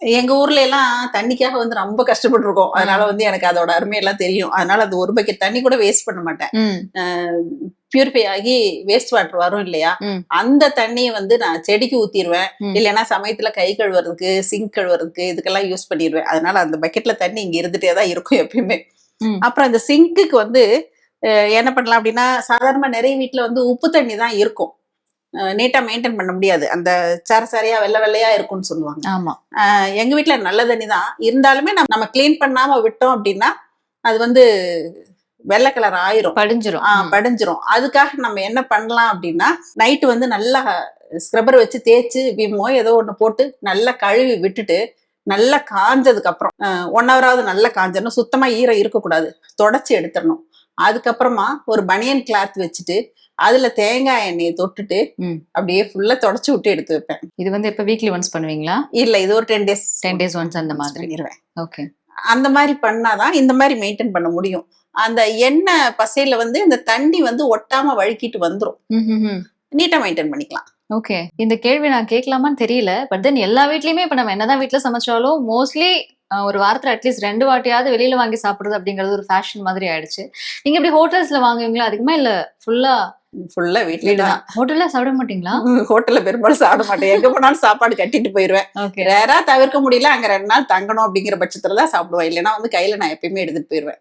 எங்க ஊர்ல எல்லாம் தண்ணிக்காக வந்து ரொம்ப கஷ்டப்பட்டிருக்கோம். அதனால வந்து எனக்கு அதோட அருமையெல்லாம் தெரியும். அதனால அது ஒரு பக்கெட் தண்ணி கூட வேஸ்ட் பண்ண மாட்டேன். பியூரிஃபை ஆகி வேஸ்ட் வாட்டர் வரும் இல்லையா, அந்த தண்ணியை வந்து நான் செடிக்கு ஊத்திடுவேன். இல்லைன்னா சமயத்துல கை கழுவுறதுக்கு, சிங்க் கழுவுறதுக்கு இதுக்கெல்லாம் யூஸ் பண்ணிடுவேன். அதனால அந்த பக்கெட்ல தண்ணி இங்க இருந்துட்டே தான் இருக்கும் எப்பயுமே. அப்புறம் இந்த சிங்குக்கு வந்து என்ன பண்ணலாம் அப்படின்னா, சாதாரணமா நிறைய வீட்டுல வந்து உப்பு தண்ணி தான் இருக்கும். நீட்டா மெயின்டைன் பண்ண முடியாது. அந்த சார வெள்ளை வெள்ளையா இருக்கும்னு சொல்லுவாங்க. ஆமா. எங்க வீட்டுல நல்ல தண்ணி தான் இருந்தாலுமே நம்ம கிளீன் பண்ணாம விட்டோம் அப்படின்னா அது வந்து வெள்ளை கலர் ஆயிரும், படிஞ்சிரும். அதுக்காக நம்ம என்ன பண்ணலாம் அப்படின்னா, நைட்டு வந்து நல்லா ஸ்க்ரப்பர் வச்சு தேய்ச்சி விமோ ஏதோ ஒண்ணு போட்டு நல்லா கழுவி விட்டுட்டு, நல்லா காஞ்சதுக்கு அப்புறம் 1 ஹவராவது நல்லா காஞ்சணும். சுத்தமா ஈரம் இருக்கக்கூடாது, தொடச்சி எடுத்துடணும். அதுக்கப்புறமா ஒரு பனியன் கிளாத் வச்சுட்டு அதுல தேங்காய் எண்ணெயை தொட்டுட்டு அப்படியே ஃபுல்லா தொடச்சு விட்டு எடுத்து வைப்பேன். இது வந்து எப்ப வீக்லி ஒன்ஸ் பண்ணுவீங்களா? இல்ல, இது ஒரு 10 days ஒன்ஸ் அந்த மாதிரி பண்ணிடுவேன். ஓகே. அந்த மாதிரி பண்ணாதான் இந்த மாதிரி மெயின்டைன் பண்ண முடியும். அந்த எண்ணெய் பசையில வந்து இந்த தண்ணி வந்து ஒட்டாம வழுக்கிட்டு வந்துரும். நீட்டா மெயின்டைன் பண்ணிக்கலாம். ஓகே. இந்த கேள்வி நான் கேட்கலாமான்னு தெரியல. பட் தென் எல்லா வீட்லயுமே இப்ப நம்ம என்னதான் வீட்டுல சமைச்சாலும் மோஸ்ட்லி ஒரு வாரத்துல அட்லீஸ்ட் 2 வாட்டியாவது வெளியில வாங்கி சாப்பிடுறது அப்படிங்கிறது ஒரு ஃபேஷன் மாதிரி ஆயிடுச்சு. நீங்க எப்படி ஹோட்டல்ஸ்ல வாங்குவீங்களா அதிகமா, இல்ல ஃபுல்லா வீட்டுல தான்? ஹோட்டல்ல சாப்பிட மாட்டீங்களா? ஹோட்டல்ல பெரும்பாலும் சாப்பிட மாட்டேன். எங்க போனாலும் சாப்பாடு கட்டிட்டு போயிருவேன். ரேரா தவிர்க்க முடியல, அங்க 2 நாள் தங்கணும் அப்படிங்கிற பட்சத்துலதான் சாப்பிடுவேன். இல்லைன்னா வந்து கையில நான் எப்பயுமே எடுத்துட்டு போயிருவேன்.